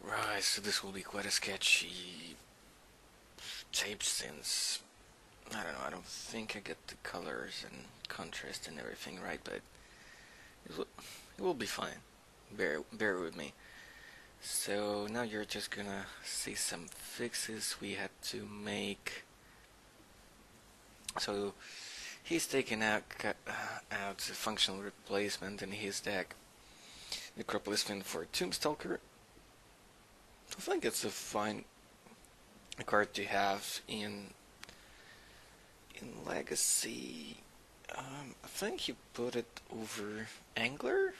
Right, so this will be quite a sketchy tape since I don't know. I don't think I get the colors and contrast and everything right, but it will be fine. Bear with me. So now you're just gonna see some fixes we had to make. So he's taking out a functional replacement in his deck. Necropolis Fin for Tombstalker. I think it's a fine card to have in Legacy. I think he put it over Angler.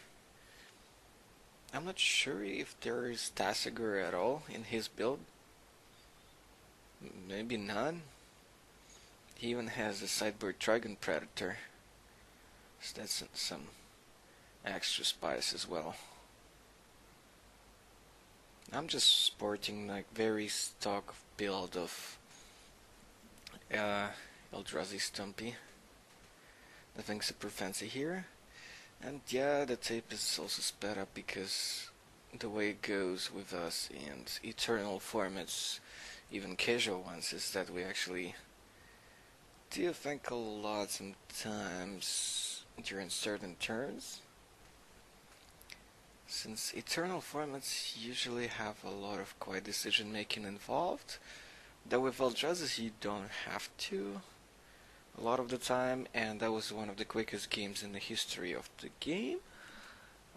I'm not sure if there is Tasigur at all in his build. Maybe none. He even has a sideboard Dragon Predator. So that's some extra spice as well. I'm just sporting like very stock build of Eldrazi Stompy. Nothing super fancy here. And yeah, the tape is also sped up because the way it goes with us and eternal formats, even casual ones, is that we actually do think a lot sometimes during certain turns. Since eternal formats usually have a lot of quiet decision making involved, though with Eldrazi you don't have to a lot of the time, and that was one of the quickest games in the history of the game.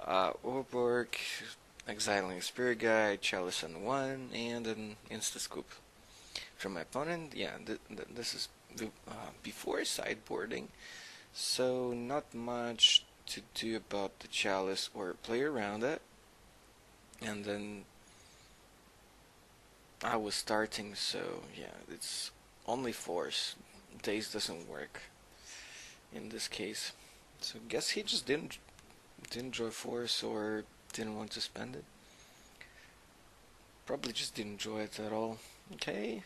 Orborg, exiling Spirit Guide, Chalice on 1, and an insta-scoop from my opponent. Yeah, this is before sideboarding, so not much to do about the Chalice or play around it. And then I was starting, so yeah, it's only force. Daze doesn't work in this case. So guess he just didn't draw force or didn't want to spend it. Probably just didn't enjoy it at all. Okay.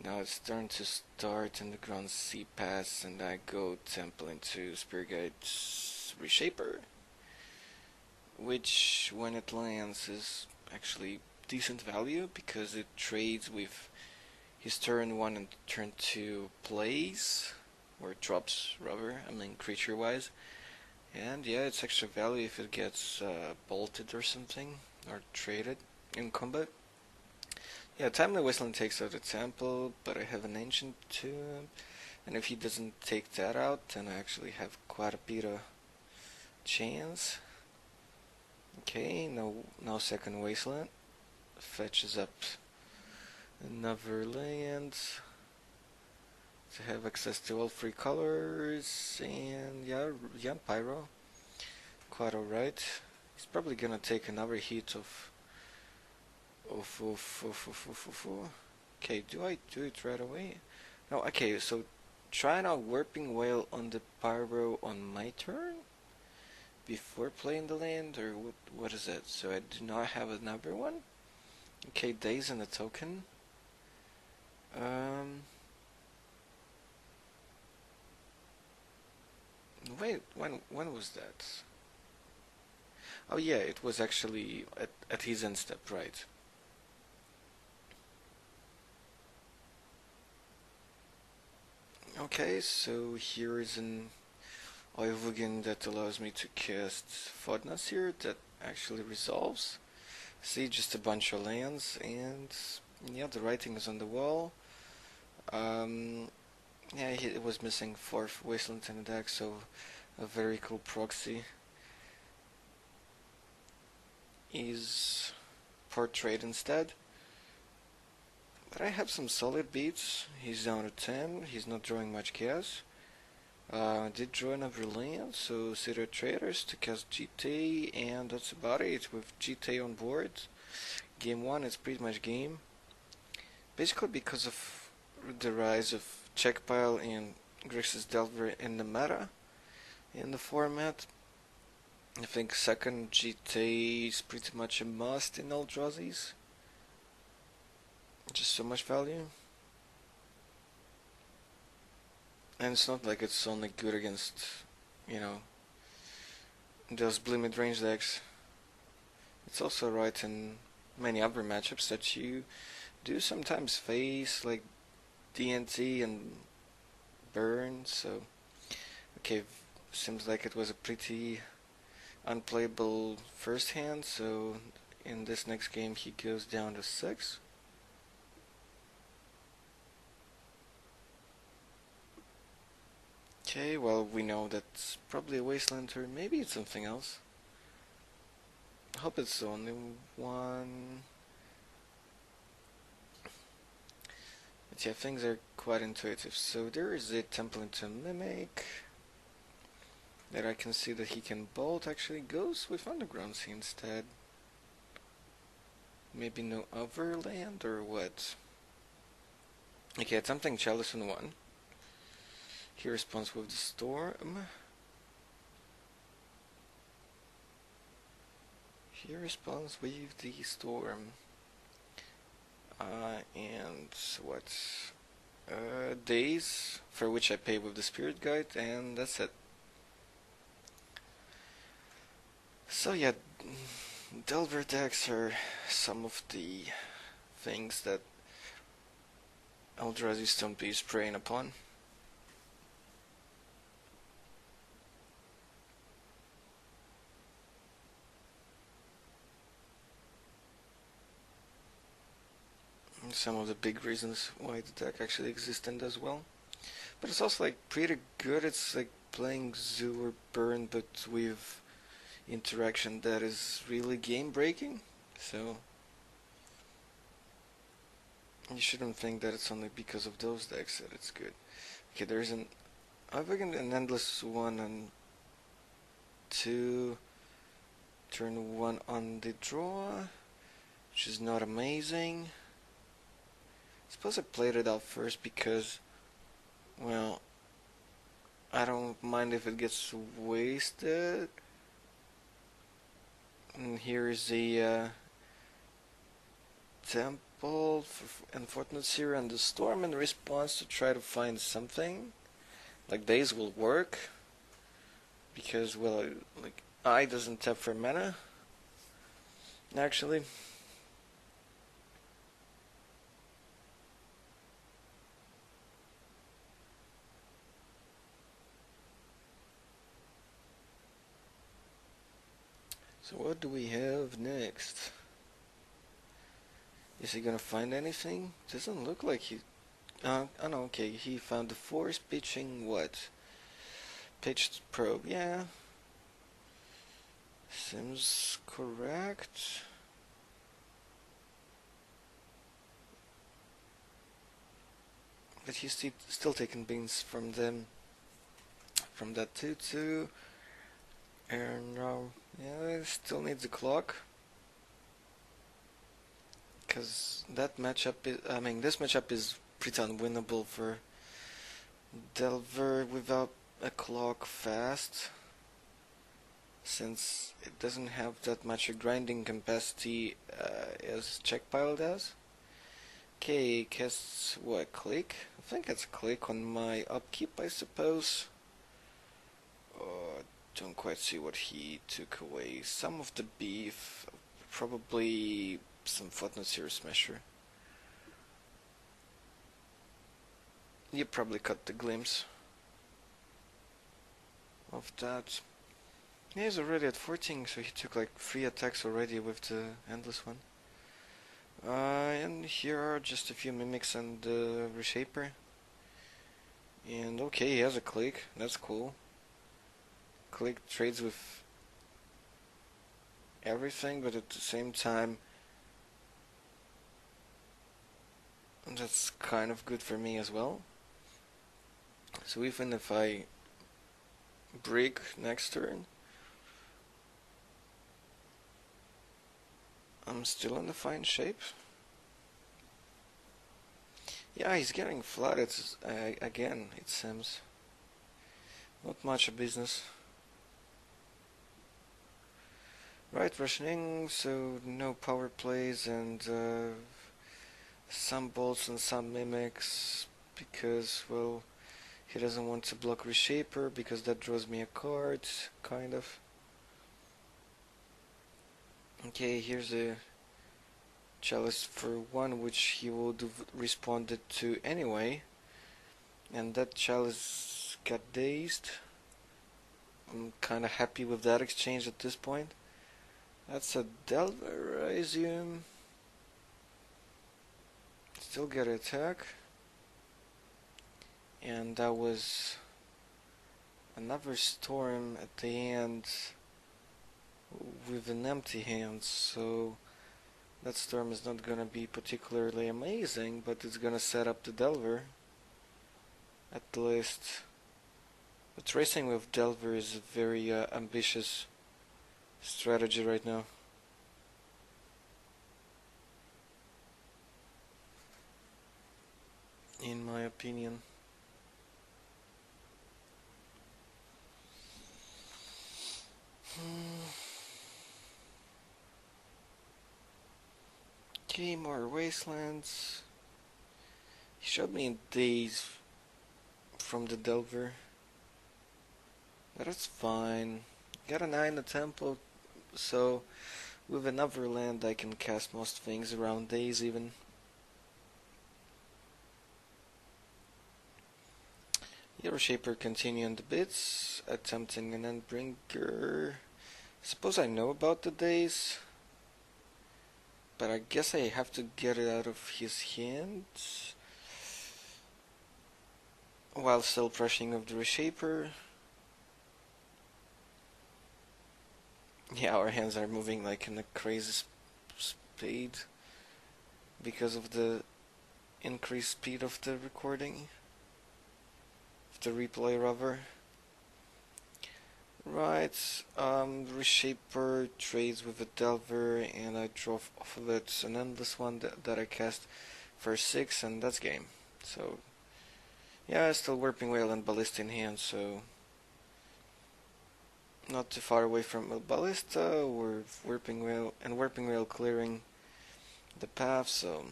Now it's turn to start in the ground sea pass, and I go temple into Spirit Guide's Reshaper, which when it lands is actually decent value because it trades with his turn 1 and turn 2 plays, or drops rather, I mean creature wise. And yeah, it's extra value if it gets bolted or something, or traded in combat. Yeah, Timely Wasteland takes out a temple, but I have an Ancient Tomb, and if he doesn't take that out, then I actually have quite a bit of chance. Okay, no second Wasteland. Fetches up another land to have access to all 3 colors, and yeah, Pyro. Quite alright. He's probably gonna take another hit of okay, do I do it right away? No, okay, so try now Warping Whale on the Pyro on my turn before playing the land, or what is it? So I do not have another one? Okay, Daze and a token. Wait, when was that? Oh yeah, it was actually at his end step, right? Okay, so here is an Oivugen that allows me to cast Fodnas here that actually resolves. See, just a bunch of lands, and yeah, the writing is on the wall. Yeah, it was missing 4th Wasteland in the deck, so a very cool proxy is Portrait instead. But I have some solid beats. He's down to 10, he's not drawing much chaos. Did draw another land, so City Traders to cast GT, and that's about it. With GT on board, game 1 is pretty much game. Basically because of the rise of Checkpile and Grixis Delver in the meta, in the format. I think second GT is pretty much a must in Eldrazi's. Just so much value. And it's not like it's only good against, those blue mid-range decks. It's also right in many other matchups that you do sometimes face, like DNT and burn, so okay, seems like it was a pretty unplayable first hand, so in this next game he goes down to 6. Okay, well, we know that's probably a Wasteland, or maybe it's something else. I hope it's only one. But yeah, things are quite intuitive. So there is a Temple into Mimic. That I can see that he can bolt. Actually goes with Underground Sea instead. Maybe no other land, or what? Okay, attempting Chalice in 1. He responds with the Storm. He responds with the Storm. And what? Days, for which I pay with the Spirit Guide, and that's it. So yeah, Delver decks are some of the things that Eldrazi Stompy is preying upon. Some of the big reasons why the deck actually exists and does well. But it's also like pretty good. It's like playing Zoo or Burn, but with interaction that is really game breaking. So you shouldn't think that it's only because of those decks that it's good. Okay, there's an endless one on 2, turn 1 on the draw, which is not amazing. I suppose I played it out first because, well, I don't mind if it gets wasted. And here is the Temple and Fortnite Seer and the Storm in response to try to find something. Like Days will work. Because, well, like, I doesn't tap for mana. Actually. So what do we have next? Is he gonna find anything? Doesn't look like he... oh no, okay, he found the force pitching what? Pitched probe, yeah. Seems correct. But he's still taking beans from them. From that 2-2. And yeah, still needs a clock. Because that matchup is, this matchup is pretty unwinnable for Delver without a clock fast. Since it doesn't have that much a grinding capacity as Checkpile does. Okay, casts what, click? I think it's click on my upkeep, I suppose. Don't quite see what he took away. Some of the beef, probably some Footnote Series Smasher. You probably cut the glimpse of that. Yeah, he's already at 14, so he took like 3 attacks already with the Endless one. And here are just a few Mimics and the Reshaper. And okay, he has a click, that's cool. Click trades with everything, but at the same time, that's kind of good for me as well. So even if I break next turn, I'm still in a fine shape. Yeah, he's getting flooded again, it seems. Not much of business. Right, rushing, so no power plays and some bolts and some mimics because, well, he doesn't want to block Reshaper because that draws me a card, kind of. Okay, here's a chalice for 1, which he would have responded to anyway. And that chalice got dazed. I'm kinda happy with that exchange at this point. That's a Delverizium. Still get an attack. And that was another storm at the end with an empty hand, so that storm is not gonna be particularly amazing, but it's gonna set up the Delver. At least. But racing with Delver is a very ambitious strategy right now. In my opinion. Okay, more Wastelands. He showed me days from the Delver. That is fine. Got an eye in the tempo, so with another land I can cast most things around days even. Hero Shaper continuing the bits, attempting an Endbringer. Suppose I know about the days, but I guess I have to get it out of his hand while still brushing of the Reshaper. Yeah, our hands are moving like in a crazy speed because of the increased speed of the recording, of the replay rather. Right, Reshaper trades with a Delver, and I draw off of it an endless one that I cast for 6, and that's game. So, yeah, still Warping Whale and Ballista in hand, so not too far away from a Ballista or Warping Whale clearing the path, so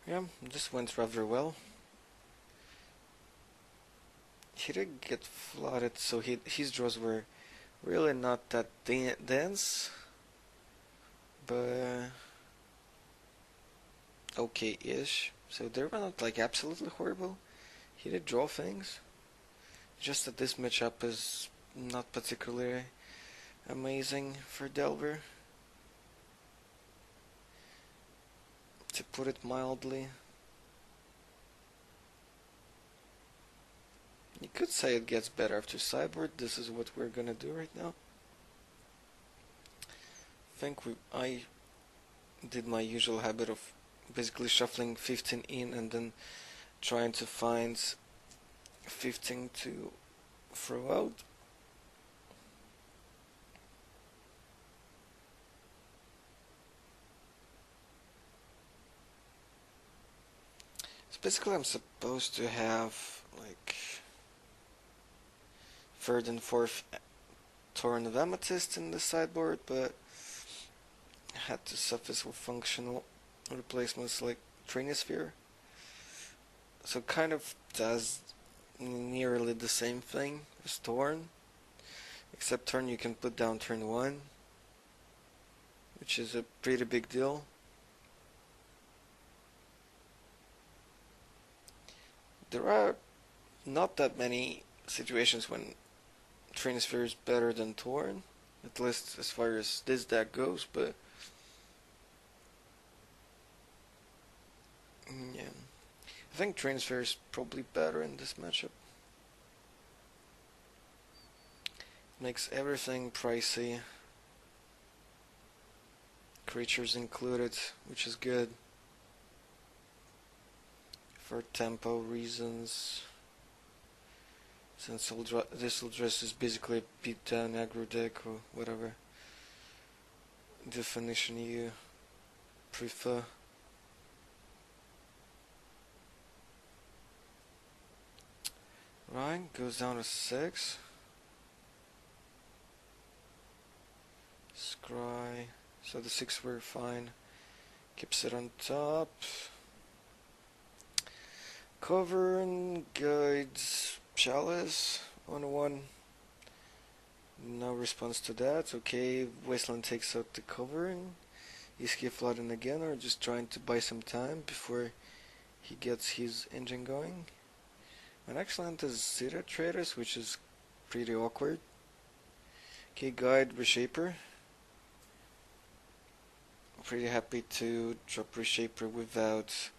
yeah, this went rather well. He did get flooded, so his draws were really not that dense, but okay-ish. So they were not like absolutely horrible. He did draw things, just that this matchup is not particularly amazing for Delver, to put it mildly. You could say it gets better after sideboard. This is what we're gonna do right now. I did my usual habit of basically shuffling 15 in and then trying to find 15 to throw out. So basically I'm supposed to have like 3rd and 4th Torrent of Amethyst in the sideboard, but I had to suffice with functional replacements like Trinisphere. So kind of does nearly the same thing as Torn, except Torn you can put down turn 1, which is a pretty big deal. There are not that many situations when Trinisphere is better than Torn, at least as far as this deck goes, but yeah, I think Trinisphere is probably better in this matchup. Makes everything pricey, creatures included, which is good for tempo reasons. Since this Eldrazi is basically a beat down aggro deck or whatever definition you prefer. Right, goes down to 6. Scry. So the 6 were fine. Keeps it on top. Cover and guides Chalice on 1. No response to that. Okay, Wasteland takes out the covering. Is he flooding again or just trying to buy some time before he gets his engine going? And excellent is Zeta Traders, which is pretty awkward. Okay, Guide Reshaper. Pretty happy to drop Reshaper without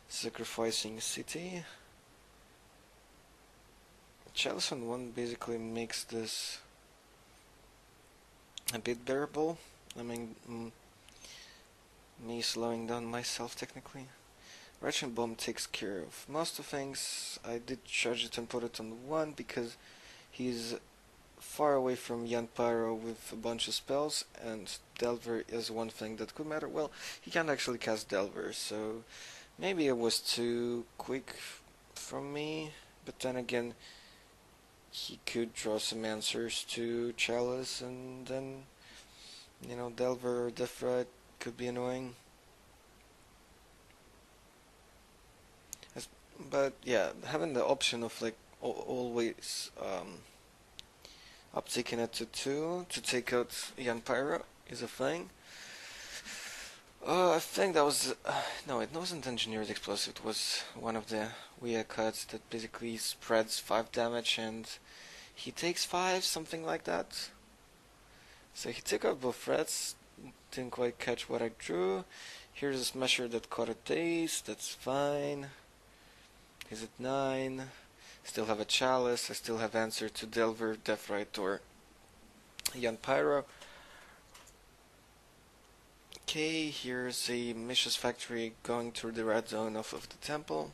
sacrificing City. Chalice on 1 basically makes this a bit bearable. I mean, me slowing down myself technically. Russian Bomb takes care of most of things. I did charge it and put it on 1 because he's far away from Jan Pyro with a bunch of spells, and Delver is one thing that could matter. Well, he can't actually cast Delver, so maybe it was too quick from me, but then again, he could draw some answers to Chalice, and then, you know, Delver or Deathrite could be annoying. But yeah, having the option of like always upticking it to 2 to take out Jan Pyro is a thing. I think that was no, it wasn't Engineered Explosive. It was one of the weird cuts that basically spreads 5 damage and he takes 5, something like that. So he took out both threats. Didn't quite catch what I drew. Here's a Smasher that caught a taste. That's fine. Is it 9? Still have a Chalice. I still have answer to Delver, Deathrite, or Jan Pyro. Okay, here's a Mishra's Factory going through the red zone off of the temple.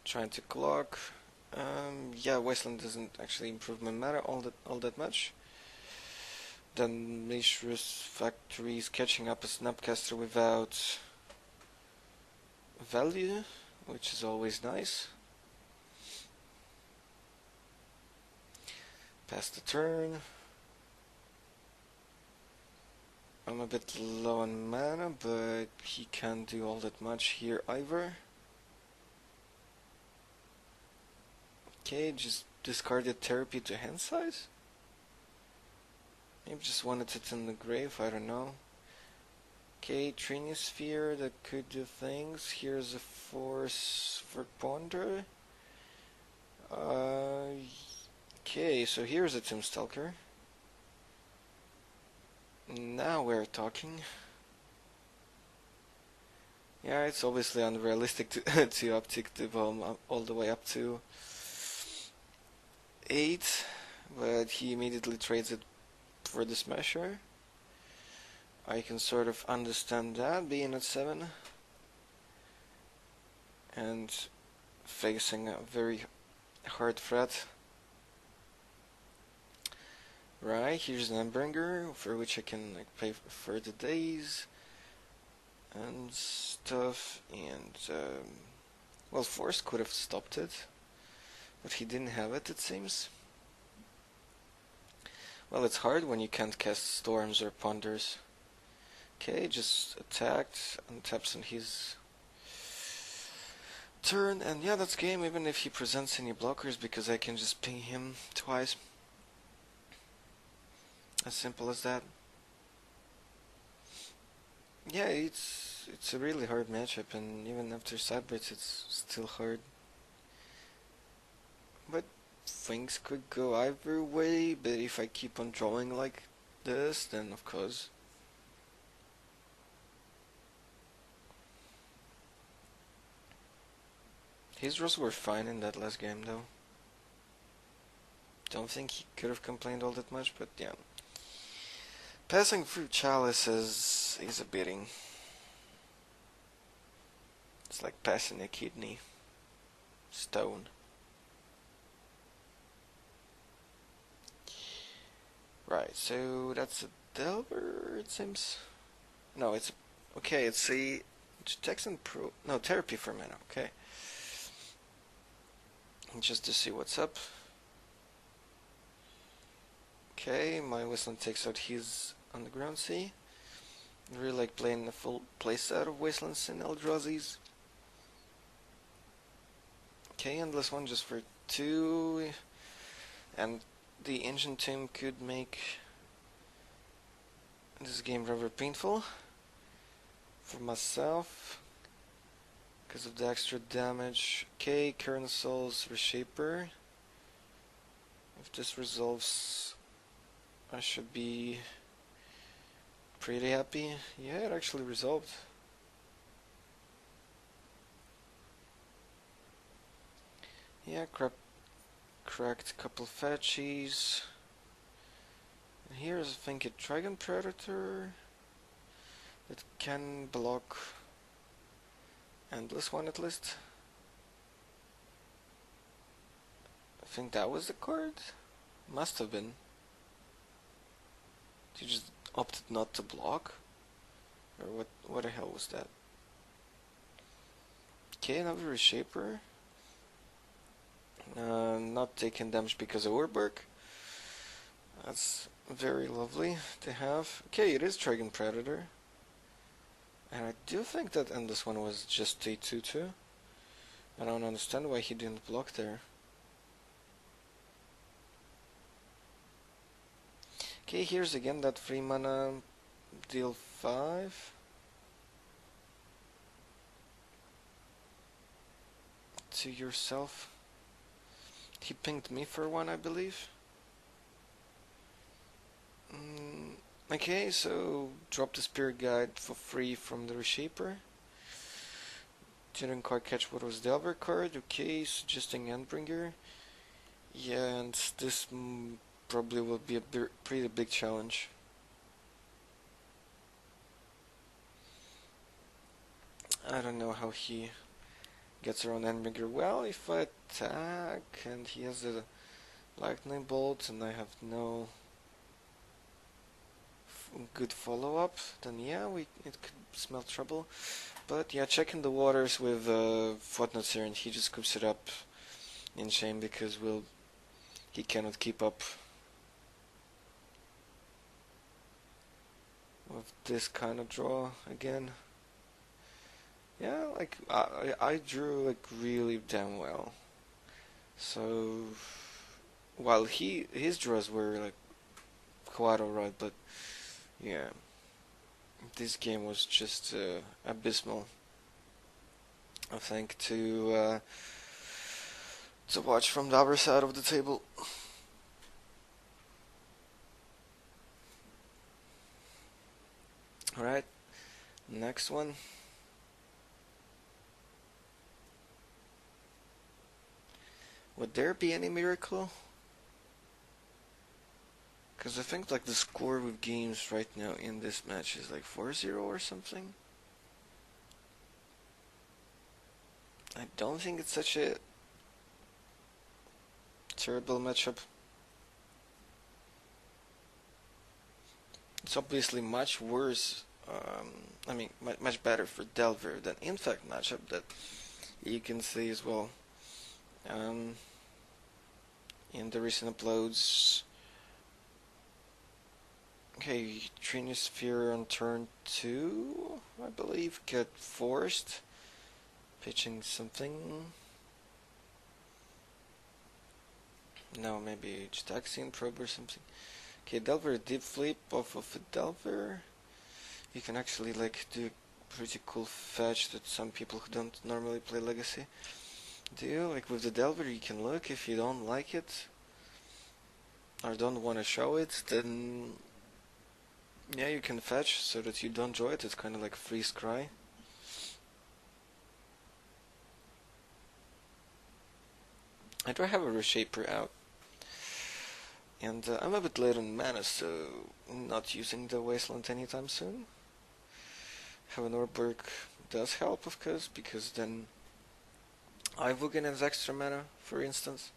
Trying to clock. Yeah, Wasteland doesn't actually improve my mana all that much. Then Mishra's Factory is catching up a Snapcaster without value, which is always nice. Pass the turn. I'm a bit low on mana, but he can't do all that much here either. Okay, just discarded Therapy to hand size? Maybe just wanted it in the grave, I don't know. Okay, Trinosphere that could do things. Here's a Force for Ponder. Okay, so here's a Tomb Stalker. Now we're talking. Yeah, it's obviously unrealistic to uptick the bomb all the way up to 8, but he immediately trades it for the Smasher. I can sort of understand that, being at 7 and facing a very hard threat. Right, here's an Endbringer, for which I can like pay for the days and stuff, and well, Force could have stopped it, but he didn't have it, it seems. Well, it's hard when you can't cast Storms or Ponders. Okay, just attacked and taps on his turn, and yeah, that's game, even if he presents any blockers, because I can just ping him twice. As simple as that. Yeah, it's a really hard matchup, and even after sidebreaks it's still hard. But things could go either way, but if I keep on drawing like this, then of course. His draws were fine in that last game though. Don't think he could have complained all that much, but yeah. Passing through Chalice is a beating. It's like passing a kidney stone. Right, so that's a Delver, it seems. No, it's okay. It's a Texan Pro. No, Therapy for mana. Okay, just to see what's up. Okay, my Wasteland takes out his Underground Sea. I really like playing a full playset of Wastelands and Eldrazi's. Okay, Endless One just for 2. and the engine team could make this game rather painful for myself because of the extra damage. Okay, Kern Soul's Reshaper. If this resolves, I should be pretty happy. Yeah, it actually resolved. Yeah, cracked a couple fetchies. And here's, I think, a Dragon Predator that can block Endless one at least. I think that was the card? Must have been. He just opted not to block? Or what the hell was that? Okay, another Reshaper. Not taking damage because of Urberg. That's very lovely to have. Okay, it is Dragon Predator. And I do think that Endless one was just a 2-2. I don't understand why he didn't block there. Okay, here's again that 3 mana deal 5. To yourself. He pinged me for one, I believe. Okay, so drop the Spirit Guide for free from the Reshaper. Didn't quite catch what was the other card. Okay, suggesting Endbringer. Yeah, and this probably will be a pretty big challenge. I don't know how he gets around Endbringer. Well, if I attack and he has a Lightning Bolt and I have no good follow-up, then yeah, it could smell trouble. But yeah, checking the waters with Fortnite here, and he just scoops it up in shame because he cannot keep up with this kind of draw again. Yeah, like I drew like really damn well. So while his draws were like quite alright, but yeah, this game was just abysmal. I think to watch from the other side of the table. Alright, next one. Would there be any miracle? Because I think like the score with games right now in this match is like 4-0 or something. I don't think it's such a terrible matchup. It's obviously much worse, I mean much better for Delver than Infect matchup that you can see as well. In the recent uploads. Okay, Trinosphere on turn 2, I believe, get forced. Pitching something. No, maybe just Axion Probe or something. Okay, Delver Deep Flip off of a Delver. You can actually like do a pretty cool fetch that some people who don't normally play Legacy do. Like with the Delver you can look. If you don't like it or don't want to show it, then yeah, you can fetch so that you don't draw it. It's kind of like freeze cry. I do have a Reshaper out. And I'm a bit late on mana, so I'm not using the Wasteland anytime soon. Having Urberg does help, of course, because then Ivugan has extra mana, for instance.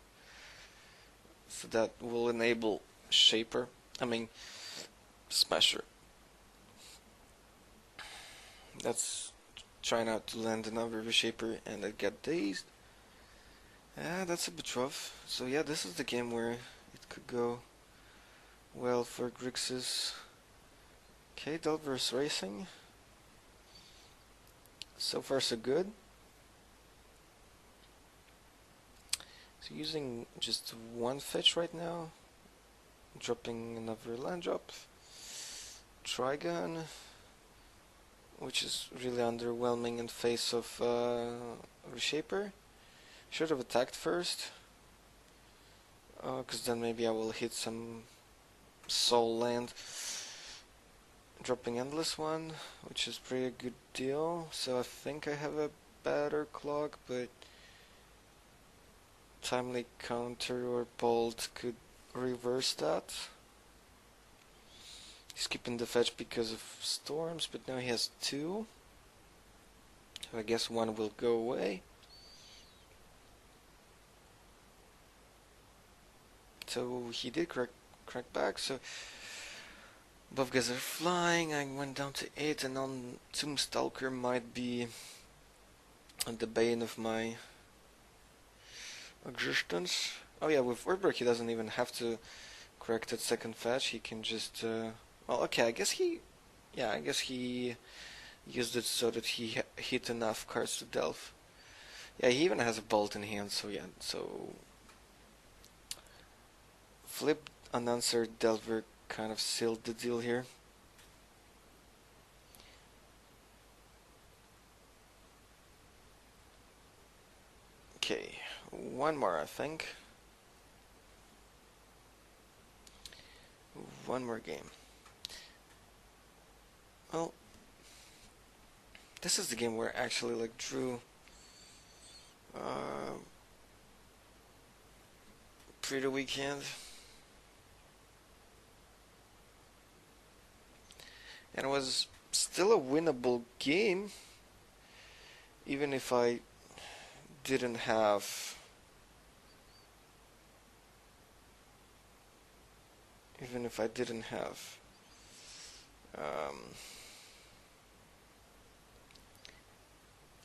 So that will enable Shaper. I mean, Smasher. That's trying out to land another Reshaper and I get dazed. Yeah, that's a bit rough. So yeah, this is the game where it could go well for Grixis. Okay, Delver's racing. So far so good. So using just one fetch right now, dropping another land drop, Trigon, which is really underwhelming in face of Reshaper. Should have attacked first, because then maybe I will hit some soul land. Dropping Endless one, which is pretty good deal, so I think I have a better clock, but Timely Counter or Bolt could reverse that. He's keeping the fetch because of storms, but now he has two, so I guess one will go away. So he did crack back, so both guys are flying. I went down to 8, and on Tombstalker might be the bane of my existence. Oh yeah, with Wordbreak he doesn't even have to correct that second fetch. He can just well, okay, I guess he used it so that he hit enough cards to delve. Yeah, he even has a bolt in hand, so yeah, so flip unanswered Delver kind of sealed the deal here. Okay, one more I think. One more game. Well, this is the game where I actually like drew pretty weak hand. And it was still a winnable game, even if I didn't have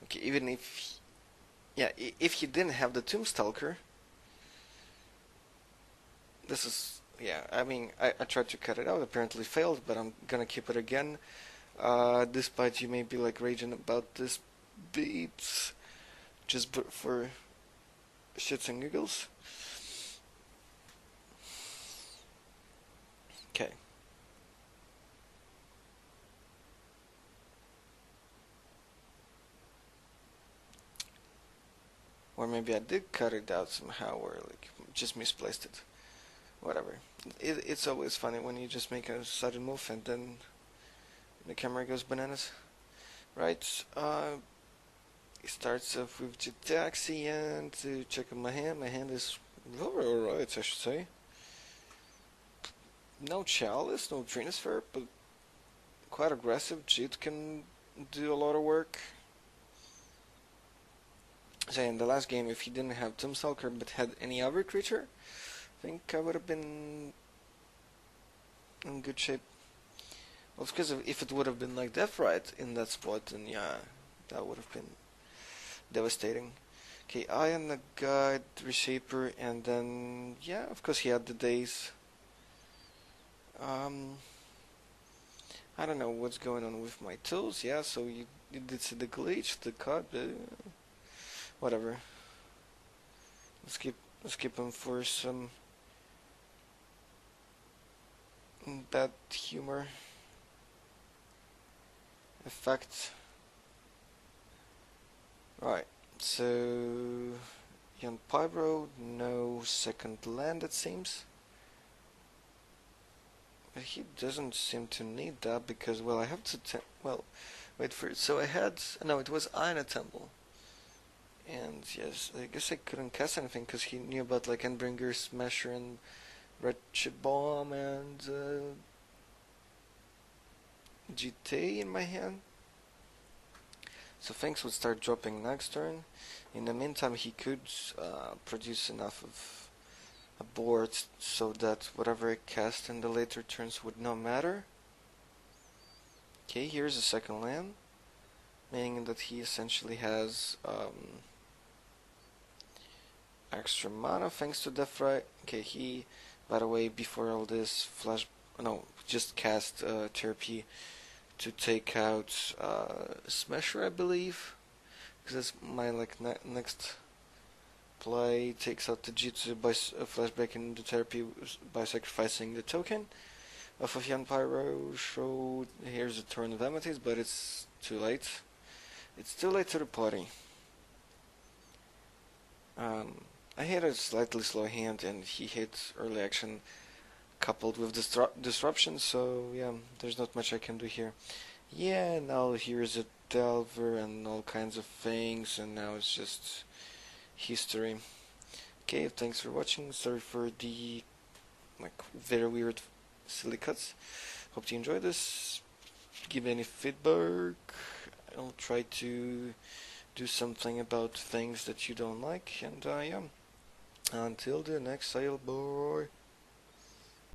okay, even if if he didn't have the Tombstalker, this is, yeah, I mean, I tried to cut it out, apparently failed, but I'm gonna keep it again. Despite you may be like raging about this beat, just for shits and giggles. Okay. Or maybe I did cut it out somehow, or like just misplaced it. Whatever. It's always funny when you just make a sudden move and then the camera goes bananas. Right, it starts off with Jitaxi, and to check on my hand is alright, I should say. No Chalice, no Transfer, but quite aggressive. Jit can do a lot of work. So in the last game, if he didn't have Tombstalker but had any other creature, I think I would have been in good shape. Well, because if it would have been like Deathrite in that spot, then yeah, that would have been devastating. Okay, Eye on the Guide, Reshaper, and then, yeah, of course he had the days. I don't know what's going on with my tools, yeah, so you did see the glitch, the cut, whatever. Let's keep him for some bad humor effect. Right, so Young Pyro, no second land it seems. But he doesn't seem to need that because, well, I have to well, wait for it. So I had, no, it was Eye in a Temple. And yes, I guess I couldn't cast anything because he knew about like Endbringer, Smasher, and Wretched Bomb, and GT in my hand. So things would start dropping next turn. In the meantime, he could produce enough of a board so that whatever I cast in the later turns would not matter. Okay, here's a second land, meaning that he essentially has extra mana thanks to Deathrite. Okay, he, by the way, before all this, just cast Therapy to take out Smasher, I believe, because that's my like next play takes out the G2 by flashback into therapy by sacrificing the token of Yan Pyro. So here's a turn of Amethyst, but it's too late. It's too late to the party. I had a slightly slow hand, and he hit early action coupled with disruption, so yeah, there's not much I can do here. Yeah, now here's a Delver and all kinds of things, and now it's just history. Okay, thanks for watching. Sorry for the very weird silly cuts. Hope you enjoyed this. Give any feedback. I'll try to do something about things that you don't like, and yeah. Until the next sale, boy.